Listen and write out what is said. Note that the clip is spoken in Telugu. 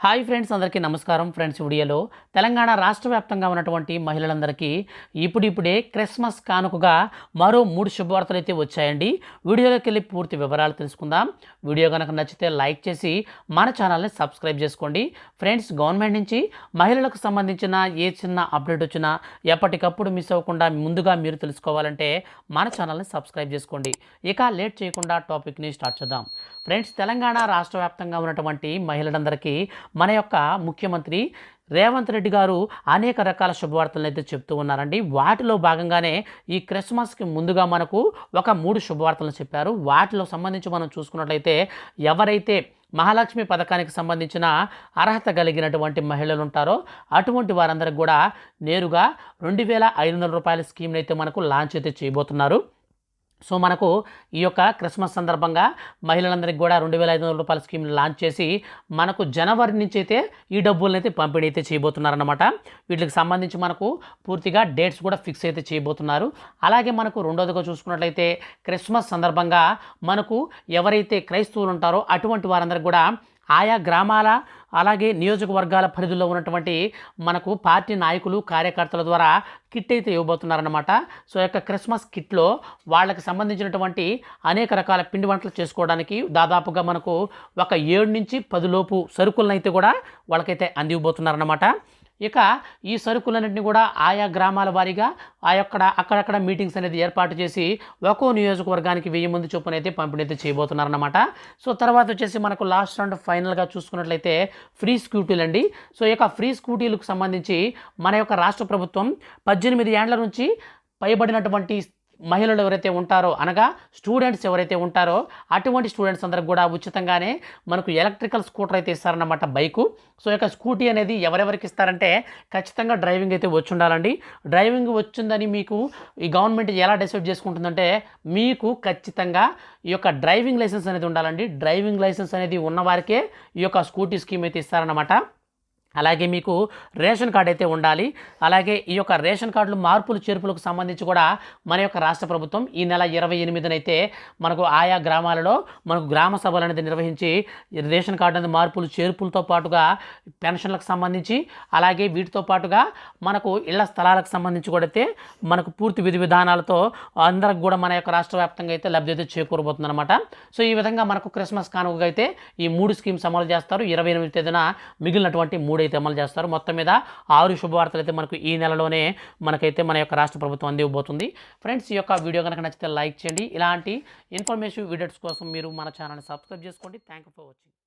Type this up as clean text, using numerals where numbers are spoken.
హాయ్ ఫ్రెండ్స్, అందరికీ నమస్కారం. ఫ్రెండ్స్, వీడియోలో తెలంగాణ రాష్ట్ర వ్యాప్తంగా ఉన్నటువంటి మహిళలందరికీ ఇప్పుడిప్పుడే క్రిస్మస్ కానుకగా మరో 3 శుభవార్తలు అయితే వచ్చాయండి. వీడియోలోకి వెళ్ళి పూర్తి వివరాలు తెలుసుకుందాం. వీడియో కనుక నచ్చితే లైక్ చేసి మన ఛానల్ని సబ్స్క్రైబ్ చేసుకోండి. ఫ్రెండ్స్, గవర్నమెంట్ నుంచి మహిళలకు సంబంధించిన ఏ చిన్న అప్డేట్ వచ్చినా ఎప్పటికప్పుడు మిస్ అవ్వకుండా ముందుగా మీరు తెలుసుకోవాలంటే మన ఛానల్ని సబ్స్క్రైబ్ చేసుకోండి. ఇక లేట్ చేయకుండా టాపిక్ని స్టార్ట్ చేద్దాం. ఫ్రెండ్స్, తెలంగాణ రాష్ట్ర వ్యాప్తంగా ఉన్నటువంటి మహిళలందరికీ మన యొక్క ముఖ్యమంత్రి రేవంత్ రెడ్డి గారు అనేక రకాల శుభవార్తలను అయితే చెప్తూ ఉన్నారండి. వాటిలో భాగంగానే ఈ క్రిస్మస్కి ముందుగా మనకు ఒక 3 శుభవార్తలను చెప్పారు. వాటిలో సంబంధించి మనం చూసుకున్నట్లయితే ఎవరైతే మహాలక్ష్మి పథకానికి సంబంధించిన అర్హత కలిగినటువంటి మహిళలు ఉంటారో అటువంటి వారందరికి కూడా నేరుగా 2500 రూపాయల స్కీమ్ని అయితే మనకు లాంచ్ అయితే చేయబోతున్నారు. సో మనకు ఈ యొక్క క్రిస్మస్ సందర్భంగా మహిళలందరికీ కూడా 2500 రూపాయల స్కీమ్ని లాంచ్ చేసి మనకు జనవరి నుంచి అయితే ఈ డబ్బులను అయితే పంపిణీ అయితే చేయబోతున్నారన్నమాట. వీటికి సంబంధించి మనకు పూర్తిగా డేట్స్ కూడా ఫిక్స్ అయితే చేయబోతున్నారు. అలాగే మనకు రెండోదిగా చూసుకున్నట్లయితే క్రిస్మస్ సందర్భంగా మనకు ఎవరైతే క్రైస్తవులు ఉంటారో అటువంటి వారందరికీ కూడా ఆయా గ్రామాల అలాగే నియోజకవర్గాల పరిధిలో ఉన్నటువంటి మనకు పార్టీ నాయకులు కార్యకర్తల ద్వారా కిట్ అయితే ఇవ్వబోతున్నారన్నమాట. సో యొక్క క్రిస్మస్ కిట్లో వాళ్ళకి సంబంధించినటువంటి అనేక రకాల పిండి వంటలు చేసుకోవడానికి దాదాపుగా మనకు ఒక 7 నుంచి 10 లోపు సరుకులను అయితే కూడా వాళ్ళకైతే అందివ్వబోతున్నారన్నమాట. ఇక ఈ సరుకులన్నింటినీ కూడా ఆయా గ్రామాల వారీగా అక్కడక్కడ మీటింగ్స్ అనేది ఏర్పాటు చేసి ఒక్కో నియోజకవర్గానికి 1000 మంది చొప్పున అయితే పంపిణీ అయితే చేయబోతున్నారన్నమాట. సో తర్వాత వచ్చేసి మనకు లాస్ట్ అండ్ ఫైనల్గా చూసుకున్నట్లయితే ఫ్రీ స్కూటీలు అండి. సో ఈ యొక్క ఫ్రీ స్కూటీలకు సంబంధించి మన యొక్క రాష్ట్ర ప్రభుత్వం 18 ఏండ్ల నుంచి పైబడినటువంటి మహిళలు ఎవరైతే ఉంటారో అనగా స్టూడెంట్స్ ఎవరైతే ఉంటారో అటువంటి స్టూడెంట్స్ అందరికి కూడా ఉచితంగానే మనకు ఎలక్ట్రికల్ స్కూటర్ అయితే ఇస్తారన్నమాట, బైకు. సో యొక్క స్కూటీ అనేది ఎవరెవరికి ఇస్తారంటే ఖచ్చితంగా డ్రైవింగ్ అయితే వచ్చి ఉండాలండి. డ్రైవింగ్ వచ్చిందని మీకు ఈ గవర్నమెంట్ ఎలా డిసైడ్ చేసుకుంటుందంటే మీకు ఖచ్చితంగా ఈ యొక్క డ్రైవింగ్ లైసెన్స్ అనేది ఉండాలండి. డ్రైవింగ్ లైసెన్స్ అనేది ఉన్నవారికే ఈ యొక్క స్కూటీ స్కీమ్ అయితే ఇస్తారన్నమాట. అలాగే మీకు రేషన్ కార్డు అయితే ఉండాలి. అలాగే ఈ యొక్క రేషన్ కార్డులు మార్పులు చేర్పులకు సంబంధించి కూడా మన యొక్క రాష్ట్ర ప్రభుత్వం ఈ నెల 28న మనకు ఆయా గ్రామాలలో మనకు గ్రామ సభలు అనేది నిర్వహించి రేషన్ కార్డు అనేది మార్పులు చేర్పులతో పాటుగా పెన్షన్లకు సంబంధించి అలాగే వీటితో పాటుగా మనకు ఇళ్ల స్థలాలకు సంబంధించి కూడా అయితే మనకు పూర్తి విధి విధానాలతో అందరికి కూడా మన యొక్క రాష్ట్ర వ్యాప్తంగా అయితే లబ్ధి అయితే చేకూరబోతుంది అనమాట. సో ఈ విధంగా మనకు క్రిస్మస్ కానుకగా అయితే ఈ 3 స్కీమ్స్ అమలు చేస్తారు. 28వ తేదీన మిగిలినటువంటి 3 అయితే అమలు చేస్తారు. మొత్తం మీద 6 శుభవార్తలు అయితే మనకు ఈ నెలలోనే మనకైతే మన యొక్క రాష్ట్ర ప్రభుత్వం అందివ్వబోతుంది. ఫ్రెండ్స్, ఈ యొక్క వీడియో కనుక నచ్చితే లైక్ చేయండి. ఇలాంటి ఇన్ఫర్మేటివ్ వీడియోస్ కోసం మీరు మన ఛానల్ని సబ్స్క్రైబ్ చేసుకోండి. Thank you for watching.